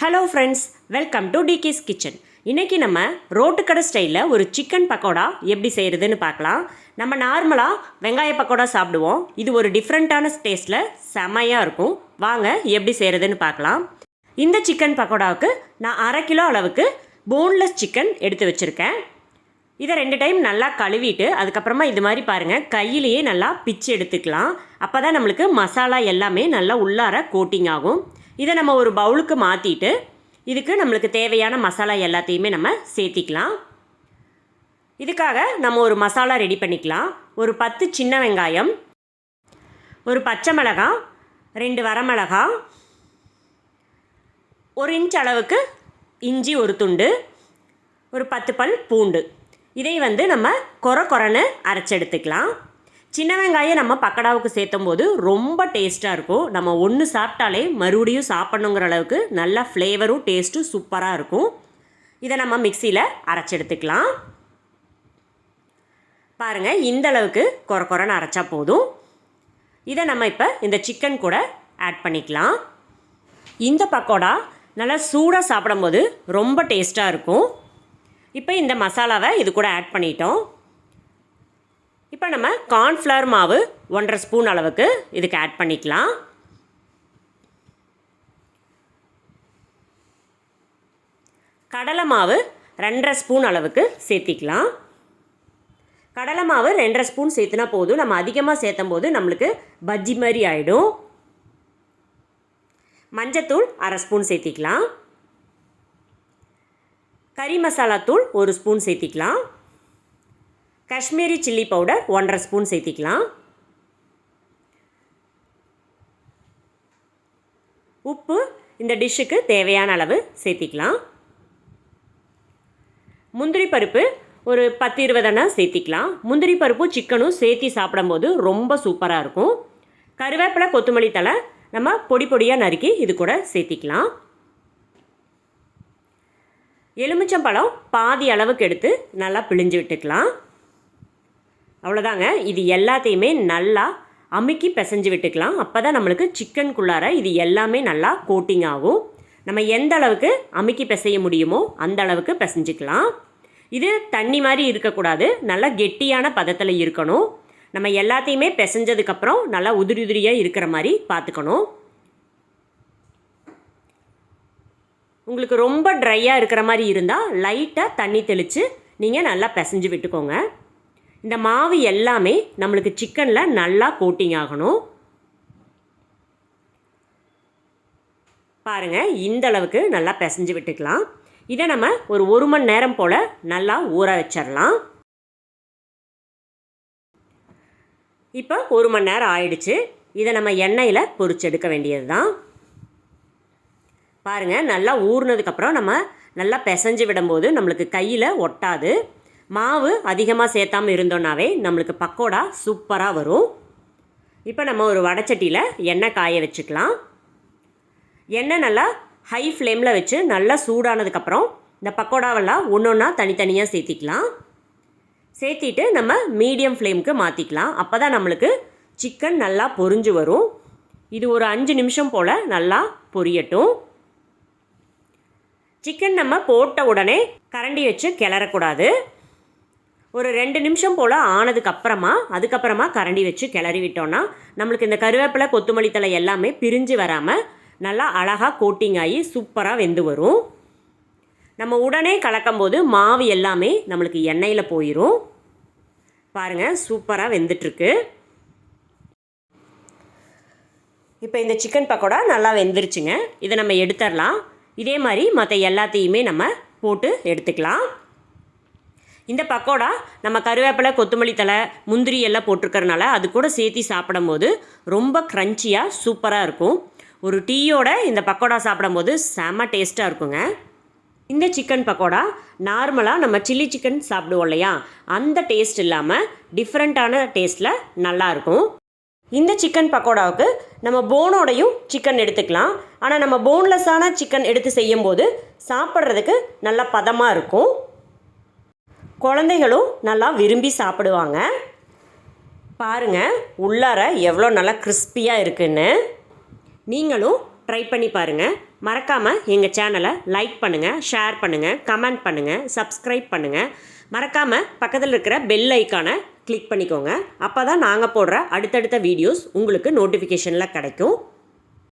Hello friends, welcome to decays kitchen. இன்றைக்கி நம்ம ரோட்டுக்கடை ஸ்டைலில் ஒரு சிக்கன் பக்கோடா எப்படி செய்கிறதுன்னு பார்க்கலாம். நம்ம நார்மலாக வெங்காய பக்கோடா சாப்பிடுவோம். இது ஒரு டிஃப்ரெண்ட்டான டேஸ்ட்டில் செமையாக இருக்கும். வாங்க எப்படி செய்கிறதுன்னு பார்க்கலாம். இந்த சிக்கன் பக்கோடாவுக்கு நான் 1/2 கிலோ அளவுக்கு போன்லெஸ் சிக்கன் எடுத்து வச்சுருக்கேன். இதை 2 டைம் நல்லா கழுவிட்டு அதுக்கப்புறமா இது மாதிரி பாருங்கள், கையிலேயே நல்லா பிச்சு எடுத்துக்கலாம். அப்போ தான் நம்மளுக்கு மசாலா எல்லாமே நல்லா உள்ளார கோட்டிங் ஆகும். இதை நம்ம ஒரு பவுலுக்கு மாற்றிட்டு இதுக்கு நம்மளுக்கு தேவையான மசாலா எல்லாத்தையுமே நம்ம சேர்த்திக்கலாம். இதுக்காக நம்ம ஒரு மசாலா ரெடி பண்ணிக்கலாம். ஒரு 10 சின்ன வெங்காயம், ஒரு பச்சை மிளகாய், 2 வரமிளகாய், 1 இன்ச் அளவுக்கு இஞ்சி ஒரு துண்டு, ஒரு 10 பல் பூண்டு. இதை நம்ம கொரன்னு அரைச்செடுத்துக்கலாம். சின்ன வெங்காயம் நம்ம பக்கோடாவுக்கு சேர்த்தும் போது ரொம்ப டேஸ்ட்டாக இருக்கும். நம்ம ஒன்று சாப்பிட்டாலே மறுபடியும் சாப்பிட்ணுங்கிற அளவுக்கு நல்ல ஃப்ளேவரும் டேஸ்ட்டும் சூப்பராக இருக்கும். இதை நம்ம மிக்சியில் அரைச்செடுத்துக்கலாம். பாருங்கள், இந்த அளவுக்கு கொரன்னு அரைச்சா போதும். இதை நம்ம இப்போ இந்த சிக்கன் கூட ஆட் பண்ணிக்கலாம். இந்த பக்கோடா நல்லா சூடாக சாப்பிடும்போது ரொம்ப டேஸ்ட்டாக இருக்கும். இப்போ இந்த மசாலாவை இது கூட ஆட் பண்ணிட்டோம். இப்போ நம்ம கார்ன்ஃப்ளவர் மாவு 1.5 ஸ்பூன் அளவுக்கு இதுக்கு ஆட் பண்ணிக்கலாம். கடலை மாவு 2.5 ஸ்பூன் அளவுக்கு சேர்த்திக்கலாம். கடலை மாவு 2.5 ஸ்பூன் சேர்த்துனா போதும். நம்ம அதிகமாக சேர்த்தும் போது நம்மளுக்கு பஜ்ஜி மாதிரி ஆகிடும். மஞ்சத்தூள் 1/2 ஸ்பூன் சேர்த்திக்கலாம். கறி மசாலா தூள் 1 ஸ்பூன் சேர்த்திக்கலாம். காஷ்மீரி சில்லி பவுடர் 1.5 ஸ்பூன் சேர்த்திக்கலாம். உப்பு இந்த டிஷ்ஷுக்கு தேவையான அளவு சேர்த்திக்கலாம். முந்திரி பருப்பு ஒரு 10-20 எண்ணெய் சேர்த்திக்கலாம். முந்திரி பருப்பும் சிக்கனும் சேர்த்தி சாப்பிடும்போது ரொம்ப சூப்பராக இருக்கும். கருவேப்பிலை, கொத்தமல்லி தழை நம்ம பொடி பொடியாக நறுக்கி இது கூட சேர்த்திக்கலாம். எலுமிச்சம்பழம் பாதி அளவுக்கு எடுத்து நல்லா பிழிஞ்சு விட்டுக்கலாம். அவ்வளோதாங்க. இது எல்லாத்தையுமே நல்லா அமுக்கி பிசைஞ்சு விட்டுக்கலாம். அப்போ தான் நம்மளுக்கு சிக்கனுக்குள்ளார இது எல்லாமே நல்லா கோட்டிங் ஆகும். நம்ம எந்த அளவுக்கு அமுக்கி பிசைய முடியுமோ அந்த அளவுக்கு பிசைஞ்சிக்கலாம். இது தண்ணி மாதிரி இருக்கக்கூடாது, நல்லா கெட்டியான பதத்தில் இருக்கணும். நம்ம எல்லாத்தையுமே பிசைஞ்சதுக்கப்புறம் நல்லா உதிரியாக இருக்கிற மாதிரி பார்த்துக்கணும். உங்களுக்கு ரொம்ப ட்ரையாக இருக்கிற மாதிரி இருந்தால் லைட்டாக தண்ணி தெளித்து நீங்கள் நல்லா பிசைஞ்சு விட்டுக்கோங்க. இந்த மாவு எல்லாமே நம்மளுக்கு சிக்கனில் நல்லா கோட்டிங் ஆகணும். பாருங்கள், இந்த அளவுக்கு நல்லா பிசைஞ்சு விட்டுக்கலாம். இதை நம்ம ஒரு 1 மணி நேரம் போல் நல்லா ஊற வச்சிடலாம். இப்போ 1 மணி நேரம் ஆயிடுச்சு. இதை நம்ம எண்ணெயில் பொரிச்செடுக்க வேண்டியது தான். பாருங்கள், நல்லா ஊறினதுக்கப்புறம் நம்ம நல்லா பிசைஞ்சு விடும்போது நம்மளுக்கு கையில் ஒட்டாது. மாவு அதிகமாக சேர்த்தாமல் இருந்தோன்னாவே நம்மளுக்கு பக்கோடா சூப்பராக வரும். இப்போ நம்ம ஒரு வடைச்சட்டியில் எண்ணெய் காய வச்சுக்கலாம். எண்ணெய் நல்லா ஹை ஃப்ளேமில் வச்சு நல்லா சூடானதுக்கப்புறம் இந்த பக்கோடாவெல்லாம் ஒன்றா தனித்தனியாக சேர்த்திக்கலாம். சேர்த்திட்டு நம்ம மீடியம் ஃப்ளேமுக்கு மாற்றிக்கலாம். அப்போ தான் நம்மளுக்கு சிக்கன் நல்லா பொரிஞ்சு வரும். இது ஒரு 5 நிமிஷம் போல் நல்லா பொரியட்டும். சிக்கன் நம்ம போட்ட உடனே கரண்டி வச்சு கிளறக்கூடாது. ஒரு 2 நிமிஷம் போல் அதுக்கப்புறமா கரண்டி வச்சு கிளறி விட்டோன்னா நம்மளுக்கு இந்த கருவேப்பிலை, கொத்தமல்லி தழை எல்லாமே பிரிஞ்சு வராமல் நல்லா அழகாக கோட்டிங் ஆகி சூப்பராக வெந்து வரும். நம்ம உடனே கலக்கும்போது மாவு எல்லாமே நம்மளுக்கு எண்ணெயில் போயிடும். பாருங்கள், சூப்பராக வெந்துட்டுருக்கு. இப்போ இந்த சிக்கன் பக்கோடா நல்லா வெந்துருச்சுங்க. இதை நம்ம எடுத்துடலாம். இதே மாதிரி மற்ற எல்லாத்தையுமே நம்ம போட்டு எடுத்துக்கலாம். இந்த பக்கோடா நம்ம கருவேப்பிலை, கொத்தமல்லி தழை, முந்திரி எல்லாம் போட்டிருக்கறனால அது கூட சேர்த்து சாப்பிடும்போது ரொம்ப க்ரன்ச்சியாக சூப்பராக இருக்கும். ஒரு டீயோட இந்த பக்கோடா சாப்பிடும்போது செம்ம டேஸ்ட்டாக இருக்குங்க. இந்த சிக்கன் பக்கோடா நார்மலாக நம்ம சில்லி சிக்கன் சாப்பிடுவோம் இல்லையா, அந்த டேஸ்ட் இல்லாமல் டிஃப்ரெண்ட்டான டேஸ்ட்டில் நல்லாயிருக்கும். இந்த சிக்கன் பக்கோடாவுக்கு நம்ம போனோடையும் சிக்கன் எடுத்துக்கலாம். ஆனால் நம்ம போன்லெஸ்ஸான சிக்கன் எடுத்து செய்யும்போது சாப்பிட்றதுக்கு நல்லா பதமாக இருக்கும். குழந்தைகளும் நல்லா விரும்பி சாப்பிடுவாங்க. பாருங்கள், உள்ளார எவ்வளோ நல்லா கிறிஸ்பியாக இருக்குன்னு. நீங்களும் ட்ரை பண்ணி பாருங்கள். மறக்காமல் எங்கள் சேனலை லைக் பண்ணுங்கள், ஷேர் பண்ணுங்கள், கமெண்ட் பண்ணுங்கள், சப்ஸ்கிரைப் பண்ணுங்கள். மறக்காமல் பக்கத்தில் இருக்கிற பெல் ஐக்கானை கிளிக் பண்ணிக்கோங்க. அப்போ தான் நாங்கள் போடுற அடுத்தடுத்த வீடியோஸ் உங்களுக்கு நோட்டிஃபிகேஷனில் கிடைக்கும்.